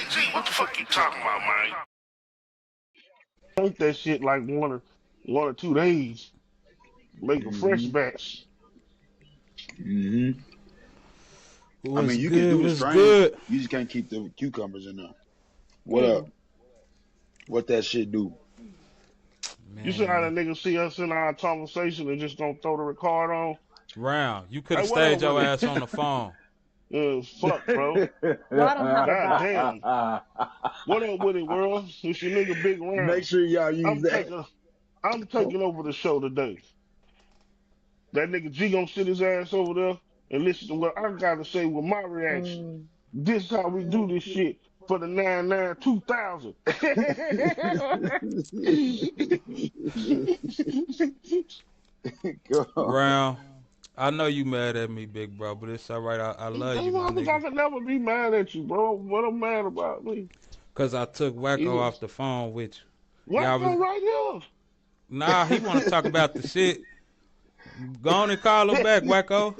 G, what the fuck you talking about, man? Take that shit like 1 or 2 days. Make a fresh Mm-hmm. batch. Mm-hmm. I What's mean, you can good? do the What's strain. good? You just can't keep the cucumbers in there. What up? Hmm. What that shit do? You see how the Man, niggas see us in our conversation and just don't throw the record on? Round. You could Hey, have what up stayed with your it? ass on the phone. Fuck, bro. Well, I don't have a God box. damn. What up with it, world? It's your nigga Big Make Round. sure y'all use I'm that. taking I'm taking over the show today. That nigga G gonna sit his ass over there and listen to what I gotta say with my reaction. Mm. This how we do this shit for the 99 2000. Go on. Round. I know you mad at me, big bro, but it's all right. I love you, my I nigga. could never be mad at you, bro. What I'm mad about me? Cause I took Wacko You off the phone with you. what Y'all go was right here? nah. He want to talk about the shit. Go on and call him back, Wacko.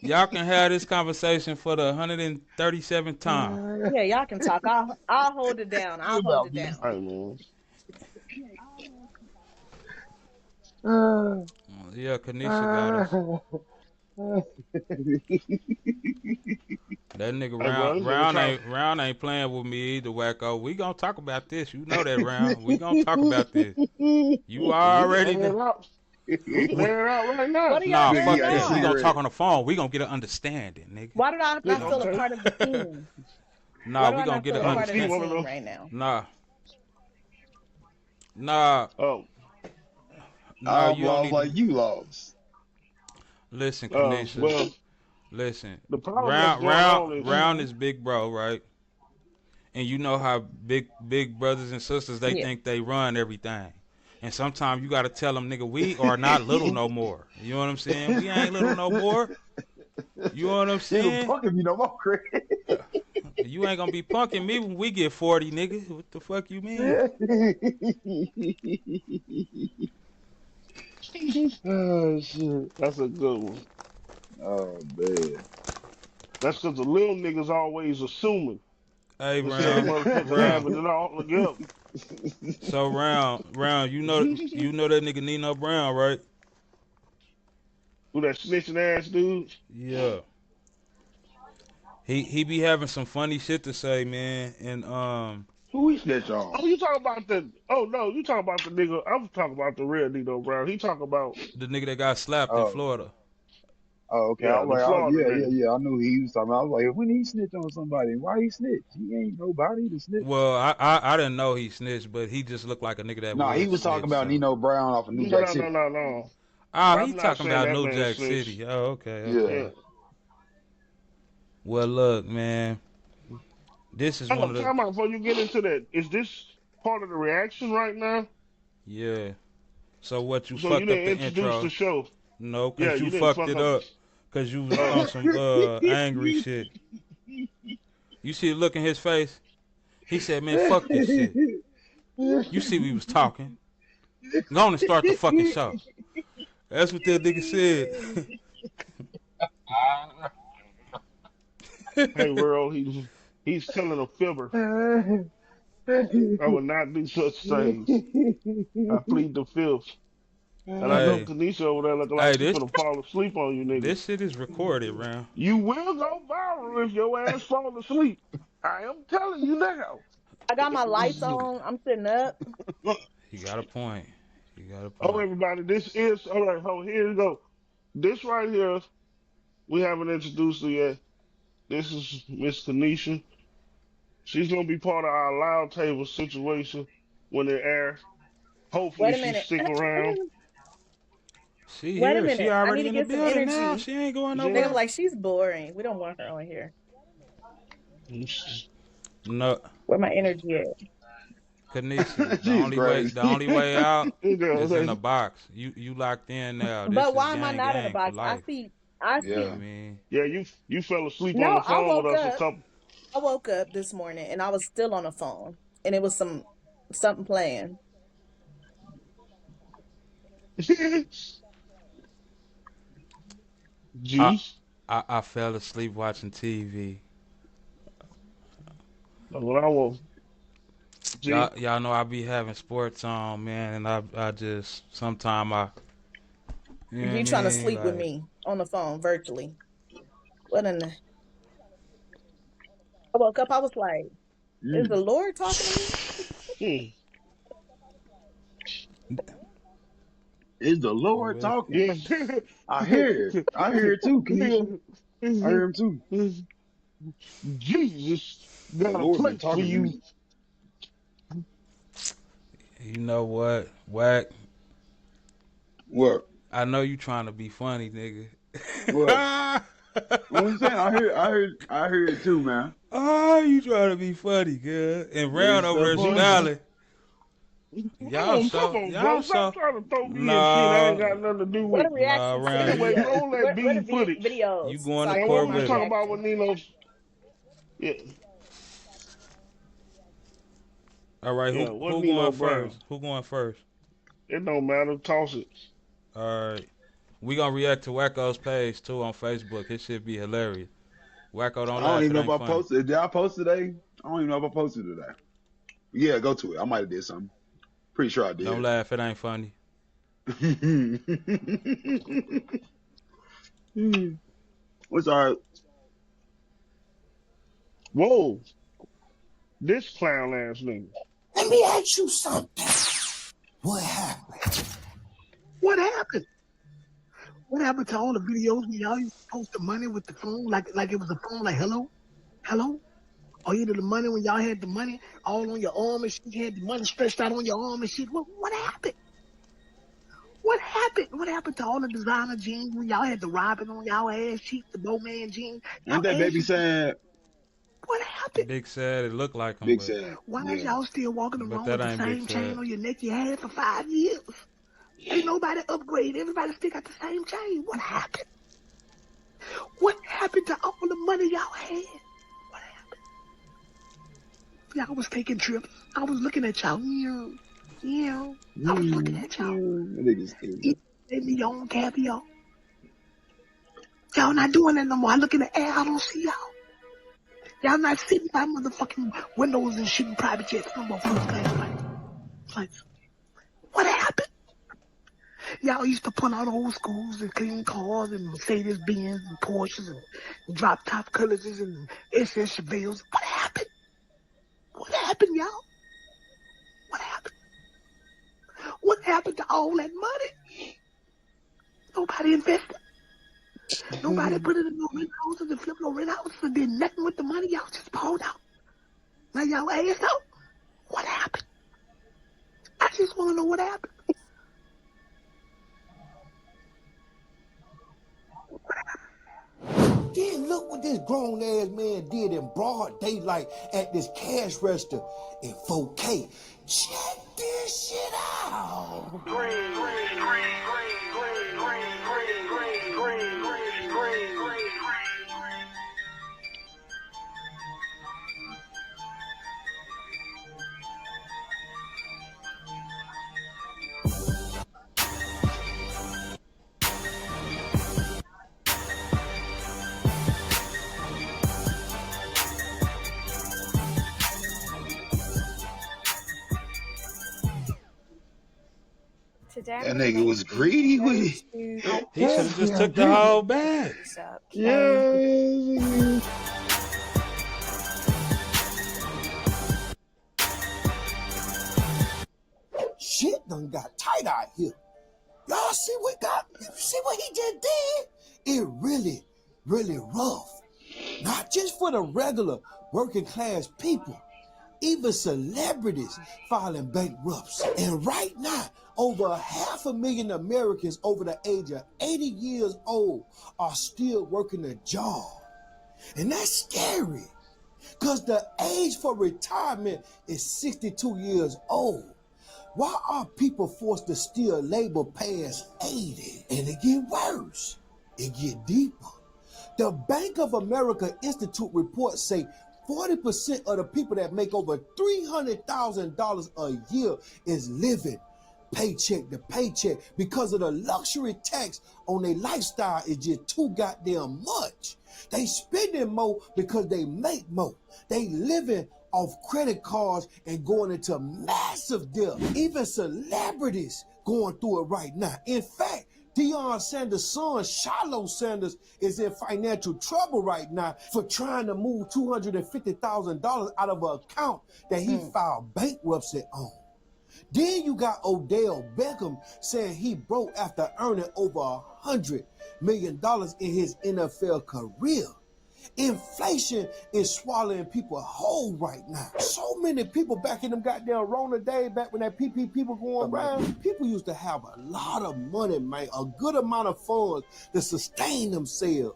Y'all can have this conversation for the 137th time. Yeah, y'all can talk. I'll hold it down. You I'll hold about it me. down. Hey man. Yeah, Kanisha got us. That nigga Hey bro, round this nigga round talk. ain't round ain't playing with me either, Wacko. We gonna talk about this. You know that round. We gonna talk about this. You We can already air know. it out. We can We, air it out right What now. are y'all nah, Nigga, he airing fuck got the that. We out? gonna talk cigarette. on the phone. We gonna get an understanding, nigga. Why do I Yeah, not feel a okay. part of the team? Why Nah, do we I gonna not get feel an a part of She the understanding. one of team those. right now? Nah, nah, Oh, nah. I'm You don't lost need to like you lost. listen, Kanisha. well, Listen, the problem that's round going round on is round Hmm. is big bro, right? And you know how big brothers and sisters they Yeah. think they run everything. And sometimes you gotta tell them, nigga, we are not little no more. You know what I'm saying? We ain't little no more. You know what I'm You even saying? punking me no more, Chris. You ain't gonna be punking me when we get 40, nigga. What the fuck you mean? Oh shit. that's a good one. Oh man. That's because the little niggas always assuming Hey, instead of round, motherfuckers round. having it all together. So round. You know that nigga Nino Brown, right? Who that snitching ass dude? Yeah. He be having some funny shit to say, man. And Who we snitch on? Oh, you talking about the? Oh no, you talking about the nigga? I'm talking about the real Nino Brown. He talking about the nigga that got slapped in Oh. Florida. Oh, okay. I yeah, was the like, Florida yeah, yeah, nigga. yeah. I knew he was talking about. I was like, when he snitch on somebody, why he snitch? He ain't nobody to snitch. Well, I didn't know he snitched, but he just looked like a nigga that No, he would was talking snitch. about So, Nino Brown off of New No, Jack no, no, City. no, no. he I'm not talking saying about that New man Jack snitch. City. Oh, okay, Yeah. okay. Yeah. Well, look, man, this is one Oh, of the time out before you get into that. Is this part of the reaction right now? yeah. So what? You So you fucked up didn't the introduce the intro? show? No, Yeah, cause you you didn't fucked fuck it up. up. Cause you was on Oh, some angry shit. You see the look in his face. He said, "Man, fuck this shit." You see we was talking. Go on and start the fucking show. That's what that nigga said. hey, world, he's telling a fibber. I would not do such things. I plead the fifth. And I know Hey, Kanisha over there looking like hey, she this finna fall asleep on you niggas. this shit is recorded, man. You will go viral if your ass fall asleep. I am telling you now. I got my lights on. I'm sitting up. He got a point. He got a Oh, point. everybody, this is all right. Oh, here you go. This right here, we haven't introduced her yet. This is Miss Kanisha. She's gonna be part of our loud table situation when it airs. Hopefully, Wait a she minute. stick around. She Wait a here. She minute. I need already to in the get some building now. energy. She ain't going They gonna be Yeah. nowhere. like, she's boring. We don't want her on here. No, Where my energy at? Kanisha. The She's only way, the crazy. only way out You know is what in I'm the saying? box. You locked in now. But This is why am I gang not in a gang for box? I life. see. I I Yeah. see. mean, Yeah, you fell asleep on No, the phone with us a couple. I woke up this morning and I was still on the phone, and it was something playing. I Jeez. I fell asleep watching TV. what I want. See? Y'all know I be having sports on, man, and I just sometimes you know what I You trying to mean, sleep with like me on the phone virtually? What in the? I woke up. I was like, "Is the Mm. Lord talking to me?" Hmm. Is the for Lord real. talking? Yeah. I hear it. I hear it too, Kenisha. I hear him too. Jesus The got a Lord been place for talking to you. me. You know what, Whack? What? I know you trying to be funny, nigga. What? I'm saying I hear it too, man. Oh, you trying to be funny, good. And Round Next over step there on. smiling. Come on, bro. Stop trying to throw me in shit I ain't Nah, got nothing to do What with. are nah, reactions to the Round, Anyway, you videos? roll that What are bean footage. you videos going so to I And can what give we court my was with it. talking about with reaction? Nino, yeah, All right, yeah, what who Nino going Brown? first? Who going first? It don't matter. Toss it. All right. We gonna react to Wacko's page too on Facebook. His shit be hilarious. Wacko, I don't don't laugh. even It know if ain't I funny. posted. Did I post today? I don't even know if I posted today. Yeah, go to it. I might have did something. Pretty sure I Don't did. laugh. It ain't funny. What's our Whoa, this clown ass nigga. Let me ask you something. What happened? What happened? What happened to all the videos when y'all used to post the money with the phone, like it was a phone, like hello, hello? Or either the money when y'all had the money all on your arm and shit, you had the money stretched out on your arm and shit. What happened? What happened? What happened to all the designer jeans when y'all had the Robin on y'all ass cheeks, the Bowman jeans? Y'all ain't that baby asses. sad? What happened? Big sad. It look like him, Big but sad. Why is Yeah. y'all still walking around that with the ain't Big same chain sad. on your neck you had for 5 years? Ain't nobody upgrade. Everybody still got the same chain. What happened? What happened to all the money y'all had? What happened? Y'all was taking trips. I was looking at y'all. Yeah, yeah. I was looking at y'all. That nigga stupid. Eating your own caviar. Y'all not doing that no more. I look in the air. I don't see y'all. Y'all not sitting by motherfucking windows and shooting private jets no more. First class flights. What happened? Y'all used to pull out old schools and clean cars and Mercedes Benz and Porsches and drop top colors and SS Chevelles. What happened? What happened, y'all? What happened? What happened to all that money? Nobody invested. Nobody put it in no rent houses and flipped no rent houses and did nothing with the money. Y'all just pulled out. Now y'all ass out. What happened? I just want to know what happened. Then look what this grown ass man did in broad daylight at this cash register in 4K. Check this shit out. Today I'm That going to nigga make was the greedy with it. go-to He should outfit. have just took the whole bag. So cute. Yeah. Shit done got tight out here. Y'all see what he just did? It really, really rough. Not just for the regular working class people, even celebrities filing bankruptcy. And right now, over 500,000 Americans over the age of 80 years old are still working a job. And that's scary, because the age for retirement is 62 years old. Why are people forced to still labor past 80? And it get worse. It get deeper. The Bank of America Institute reports say 40% of the people that make over $300,000 a year is living paycheck to paycheck because of the luxury tax on their lifestyle is just too goddamn much. They spending more because they make more. They living off credit cards and going into massive debt. Even celebrities going through it right now. In fact, Deion Sanders' son, Shiloh Sanders, is in financial trouble right now for trying to move $250,000 out of an account that he filed bankruptcy on. Then you got Odell Beckham saying he broke after earning over $100 million in his NFL career. Inflation is swallowing people whole right now. So many people back in them goddamn Rona days, back when that PPP was going around, people used to have a lot of money, man, a good amount of funds to sustain themselves,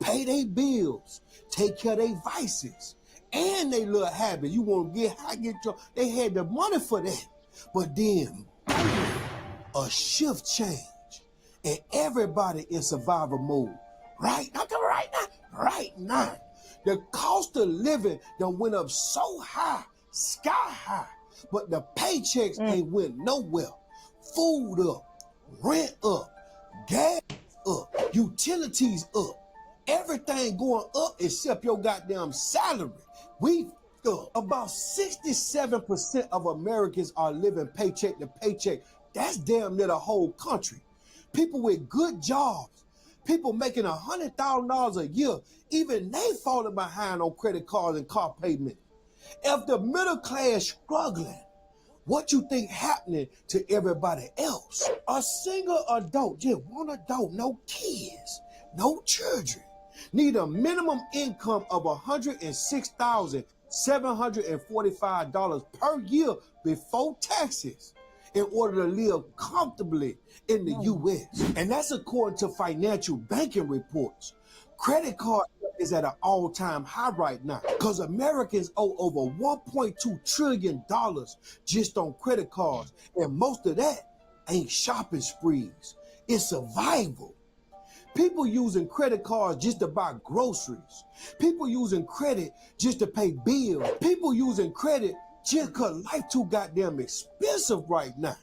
pay their bills, take care of their vices, and they little habit. You want to get high, they had the money for that. But then, a shift change, and everybody in survival mode. Right now, the cost of living done went up so high, sky high, but the paychecks ain't went nowhere. Food up, rent up, gas up, utilities up, everything going up except your goddamn salary. We up. About 67% of Americans are living paycheck to paycheck. That's damn near the whole country. People with good jobs, people making $100,000 a year, even they falling behind on credit cards and car payment. If the middle class struggling, what you think happening to everybody else? A single adult, just one adult, no kids, no children, need a minimum income of $106,745 per year before taxes in order to live comfortably in the U.S. And that's according to financial banking reports. Credit card is at an all-time high right now because Americans owe over $1.2 trillion just on credit cards. And most of that ain't shopping sprees. It's survival. People using credit cards just to buy groceries. People using credit just to pay bills. People using credit just because life too goddamn expensive right now.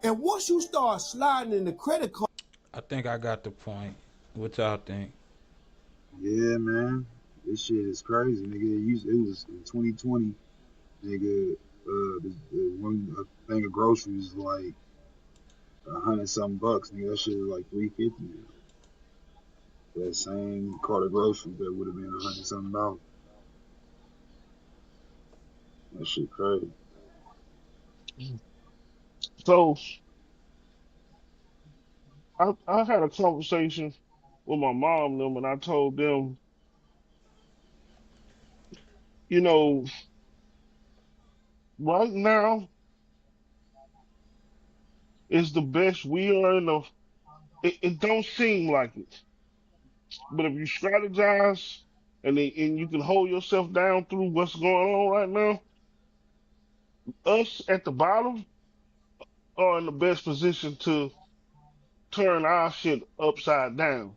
And once you start sliding in the credit card... I think I got the point. What y'all think? Yeah, man. This shit is crazy, nigga. It was in 2020, nigga. The one thing of groceries is like $100-something bucks, nigga. That shit is like $350 now. That same cart of groceries that would have been $100-something. That shit crazy. So I had a conversation with my mom and them, and I told them, you know, right now is the best we are in the. It don't seem like it, but if you strategize and you can hold yourself down through what's going on right now, us at the bottom are in the best position to turn our shit upside down.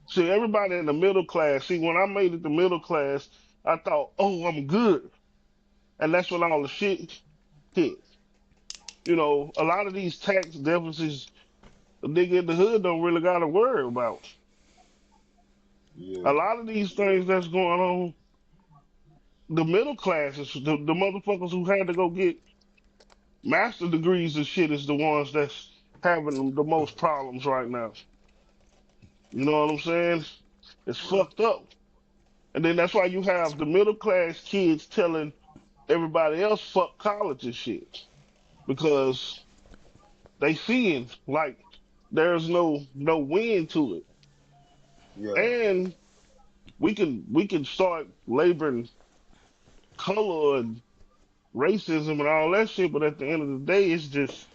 See, everybody in the middle class, see, when I made it the middle class, I thought, oh, I'm good. And that's when all the shit hit. You know, a lot of these tax deficits, the nigga in the hood don't really got to worry about. Yeah, A lot of these things that's going on, the middle classes, the motherfuckers who had to go get master degrees and shit is the ones that's having the most problems right now. You know what I'm saying? It's right. fucked up. And then that's why you have the middle class kids telling everybody else fuck college and shit. Because they seeing like there's no win to it. Yeah, And we can start laboring color and racism and all that shit, but at the end of the day it's just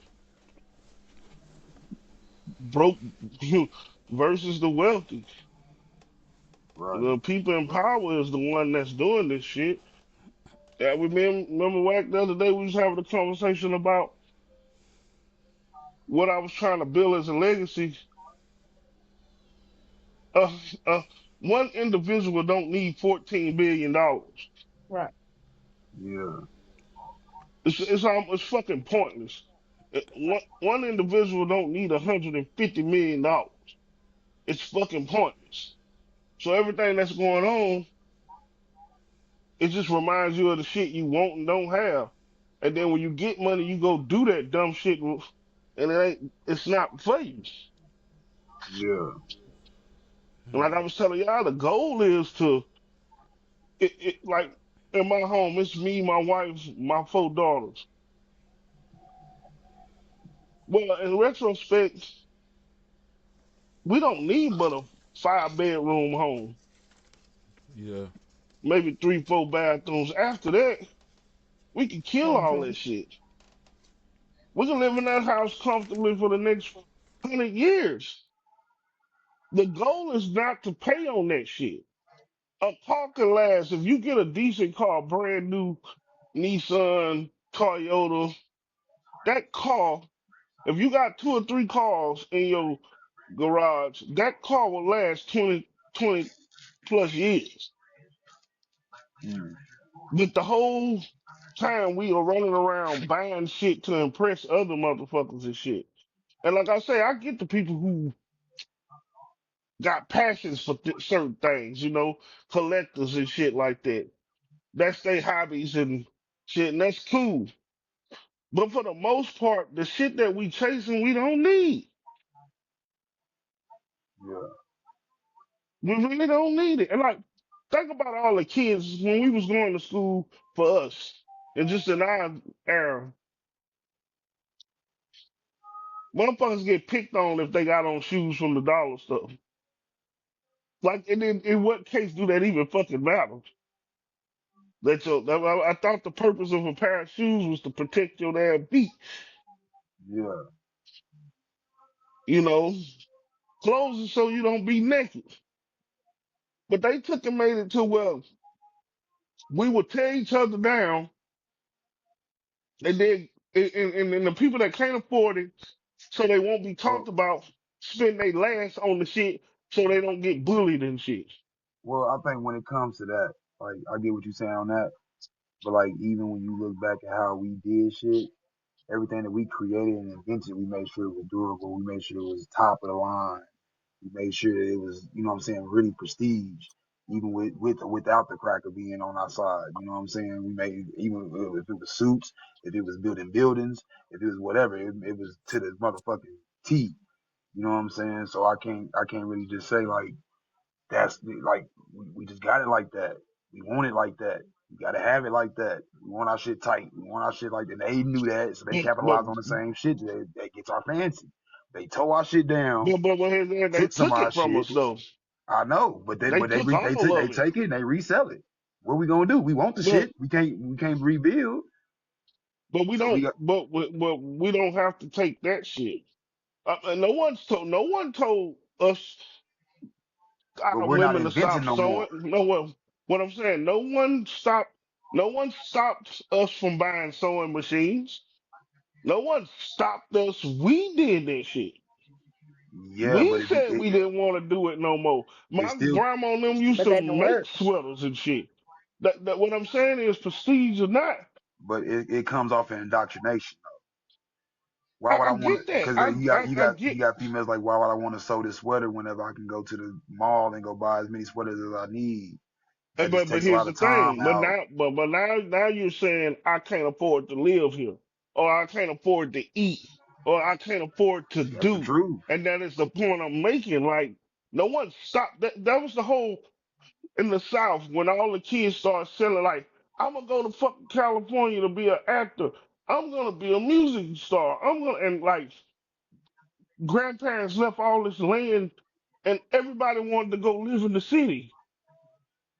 broke versus the wealthy. right. The people in power is the one that's doing this shit. Yeah, remember Wack the other day we was having a conversation about what I was trying to build as a legacy. Uh, uh, one individual don't need $14 billion. Right. Yeah, It's fucking pointless. One individual don't need $150 million. It's fucking pointless. So everything that's going on, It just reminds you of the shit you want and don't have. And then when you get money, you go do that dumb shit, and it's not for you. Yeah. And like I was telling y'all, the goal is to, like in my home, it's me, my wife, my 4 daughters. Well, in retrospect, we don't need but a 5 bedroom home, Yeah. maybe 3, 4 bathrooms. After that, we can kill all Mm-hmm. that shit. We can live in that house comfortably for the next 100 years. The goal is not to pay on that shit. A car can last if you get a decent car, brand new Nissan, Toyota. That car, if you got 2 or 3 cars in your garage, that car will last 20 plus years. Mm. But the whole time we are running around buying shit to impress other motherfuckers and shit. And like I say, I get the people who got passions for certain things, collectors and shit like that. That's their hobbies and shit, and that's cool. But for the most part, the shit that we chasing, we don't need. Yeah. We really don't need it. And like, think about all the kids when we was going to school for us, and just in our era, motherfuckers get picked on if they got on shoes from the dollar store. Like, and in what case do that even fucking matter? I thought the purpose of a pair of shoes was to protect your damn feet. Yeah. You know, clothes is so you don't be naked. But they took and made it to where we would tear each other down, and then and the people that can't afford it, so they won't be talked Well, about, spend their last on the shit so they don't get bullied and shit. well, I think when it comes to that, like, I get what you're saying on that, but like, even when you look back at how we did shit, everything that we created and invented, we made sure it was durable. We made sure it was top of the line. We made sure that it was, you know what I'm saying, really prestige, even with or without the cracker being on our side. You know what I'm saying? We made, even if it was suits, if it was building buildings, if it was whatever, it was to the motherfucking T. You know what I'm saying? So I can't really just say like like we just got it like that. We want it like that. We gotta have it like that. We want our shit tight. We want our shit like that. They knew that, so they But capitalized on the same shit that gets our fancy. They tore our shit down, they took some took of our it from shit. us though. I know, but They took all they of it. take it and they resell it. What we gonna do? We want the But shit. We can't rebuild. but we So we don't got but we don't have to take that shit. And no one told us but our we're not women to inventing stop no more. sewing. No one. What I'm saying, no one stopped us from buying sewing machines. No one stopped us. We did that shit. Yeah, We but said we didn't want to do it no more. it My still grandma and them used But to that don't make work. sweaters and shit. That what I'm saying is prestige or not. but it comes off in indoctrination. Why would I I want to? get that. Because you got I get. you got females like, why would I want to sew this sweater whenever I can go to the mall and go buy as many sweaters as I need? That just But takes a here's lot the of time thing. out. But now you're saying I can't afford to live here, or I can't afford to eat, or I can't afford to That's the do. truth. And that is the point I'm making. Like no one stopped. That was the whole in the South when all the kids started selling. Like I'm gonna go to fucking California to be an actor. I'm gonna be a music star. I'm gonna and like grandparents left all this land, and everybody wanted to go live in the city.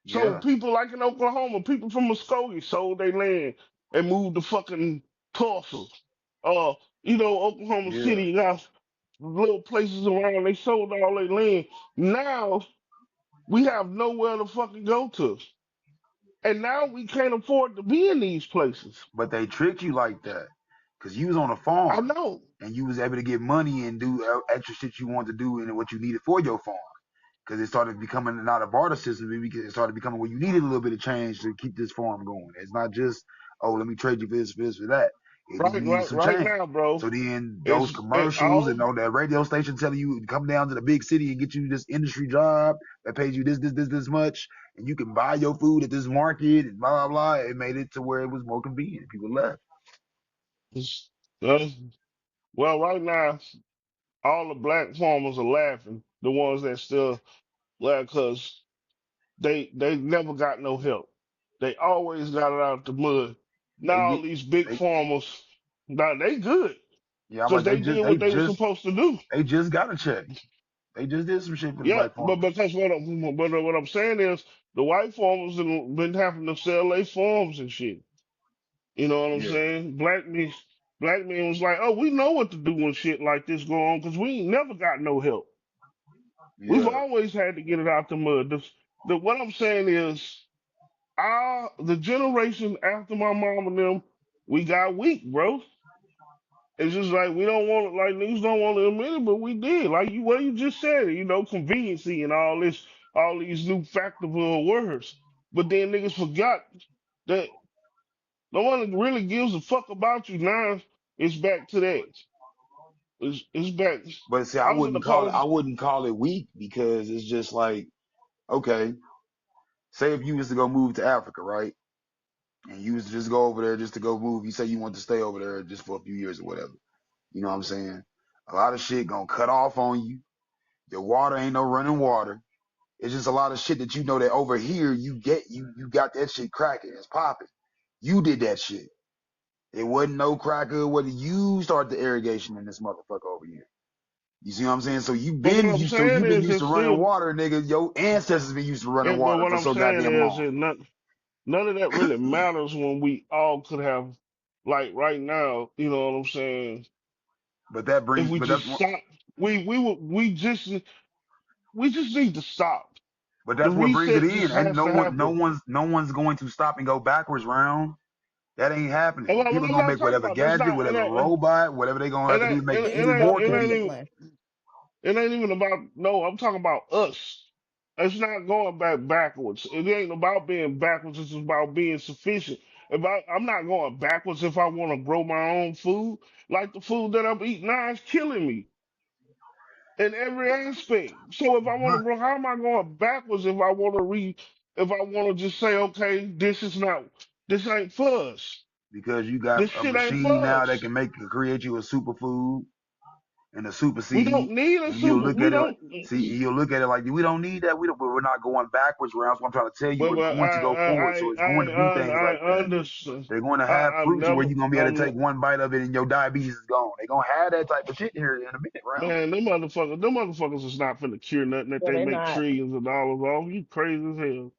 So Yeah, people like in Oklahoma, people from Muskogee sold their land and moved to fucking Tulsa. Uh, Oklahoma yeah. City got little places around. They sold all their land. Now we have nowhere to fucking go to, and now we can't afford to be in these places. But they tricked you like that because you was on a I farm know, and you was able to get money and do extra shit you wanted to do and what you needed for your farm. Because it started becoming not a barter system, because it started becoming where you needed a little bit of change to keep this farm going. It's not just, oh, let me trade you for this, for this, for that. It just Right, needs right, some right change. now, bro. So then those It's it commercials and all all that radio station telling you to come down to the big city and get you this industry job that pays you this much, and you can buy your food at this market and blah blah blah. It made it to where it was more convenient. People left. is well, right now, all the black farmers are laughing. The ones that still laugh because they never got no help. They always got it out the mud. They Now all get these big they farmers, now they good yeah, I'm because like they did what they were supposed to do. they just got a check. They just did some shit for the Yeah, black but farmers. because what I'm saying is the white farmers have been having to sell their farms and shit. You know what I'm Yeah, saying? Black men was like, oh, we know what to do when shit like this go on because we ain't never got no help. We've yeah. always had to get it out the mud. What I'm saying is, the generation after my mom and them, we got weak, bro. It's just like we don't want it, like niggas don't want to admit it, but we did. Like you just said, conveniency and all these new factorful words. But then niggas forgot that no one really gives a fuck about you now. It's back to that. It's back. But see, I was in the I college. wouldn't call it weak because it's just like, okay, say if you was to go move to Africa, right? And you was to just go over there just to go move. You say you want to stay over there just for a few years or whatever. You know what I'm saying? A lot of shit gonna cut off on you. Your water ain't no running water. It's just a lot of shit that you know that over here you got that shit cracking. It's popping. You did that shit. It wasn't no cracker. Whether you start the irrigation in this motherfucker over here. You see what I'm saying? So But what I'm saying you've been is, used to it's running still. water, nigga. Your ancestors been used to running But water what for I'm so saying goddamn is, long. none of that really matters when we all could have, like right now. You know what I'm saying? But that If brings, we but that's just stop, we just need to stop. but The that's what brings it reset in. just And has to happen. no one's going to stop and go backwards round. That ain't And happening. what People I'm gonna not make talking whatever about, that's gadget, not, whatever robot, whatever they gonna have to do to make it This even is more not the convenient. discipline. it ain't even about. No, I'm talking about us. It's not going backwards. It ain't about being backwards. It's about being sufficient. I'm not going backwards if I want to grow my own food. Like the food that I'm eating now is killing me in every aspect. So if I want to But grow, how am I going backwards if I want to if I want to just say, okay, this ain't for us. because you got This a shit ain't machine for now that us. can create you a superfood and a super We seed, don't need a and you'll super. look We at it don't. you'll look at it like we don't need that. But we're not going backwards round. So I'm trying to tell you, But we're going to go forward. So it's going to be things like I that. understand. They're going to have I've fruits where never. you're gonna be able to I'm take one bite of it and your diabetes is gone. They're gonna have that type of shit here in a minute round. Man, them motherfuckers is not finna cure nothing that Yeah, they they're make not. trillions of dollars off. You crazy as hell.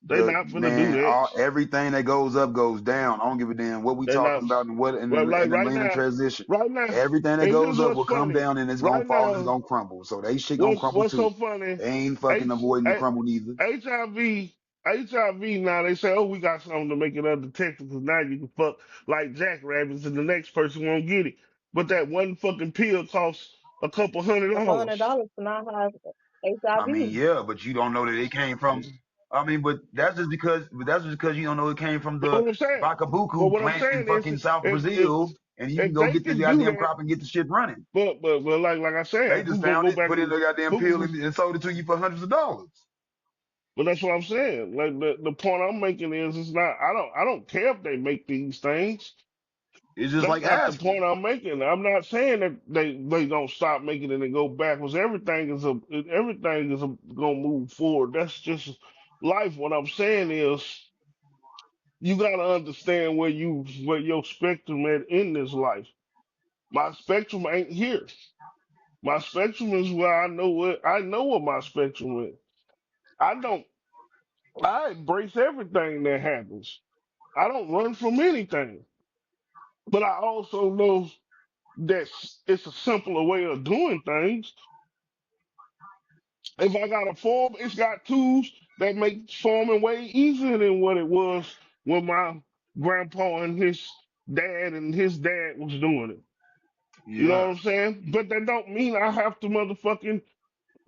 They The not finna do man, that. everything that goes up goes down. I don't give a damn what we They talking not. about and what Well, in like the land of transition. right now, Everything that and here's goes up what's will come funny. down and it's gonna Right fall and it's now, gonna crumble. So they shit gonna crumble what's too. so funny? They ain't fucking H, avoiding the H, crumble neither. HIV, HIV. Now they say, oh, we got something to make it undetected because now you can fuck like jackrabbits and the next person won't get it. But that one fucking pill costs a couple hundred Couple dollars. $100 to not have I mean, HIV. yeah, but you don't know that it came from. I mean, but that's just because you don't know it came from But the what I'm saying, but Bakabuku what I'm plant in saying is, fucking South if Brazil, and you can if go they get the can do goddamn that, crop and get the shit running. but like I They said, just who gonna found go it, back put it in and the goddamn pill, who? and sold it to you for hundreds of dollars. But that's what I'm saying. Like the point I'm making is, it's not. I don't care if they make these things. It's just That's like not the aspirin. point I'm making. I'm not saying that they don't stop making it and go backwards. Everything is gonna move forward. That's just life. What I'm saying is, you gotta understand where your spectrum at in this life. My spectrum ain't here. My spectrum is where I know what my spectrum is. I don't I embrace everything that happens. I don't run from anything. But I also know that it's a simpler way of doing things. If I got a farm, it's got tools that make farming way easier than what it was when my grandpa and his dad was doing it. You know Yeah, what I'm saying? But that don't mean I have to motherfucking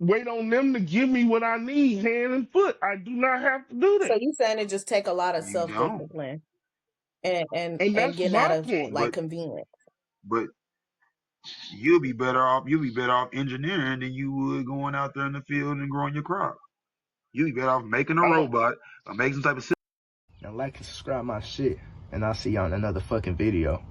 wait on them to give me what I need hand and foot. I do not have to do So that. you saying it just take a lot of you don't. self-discipline. And and that's getting out my of point. like But convenience. but you'll be better off. You'll be better off engineering than you would going out there in the field and growing your crop. You'll be better off making a I'm robot or making some type of system. Now like and subscribe my shit, and I'll see y'all in another fucking video.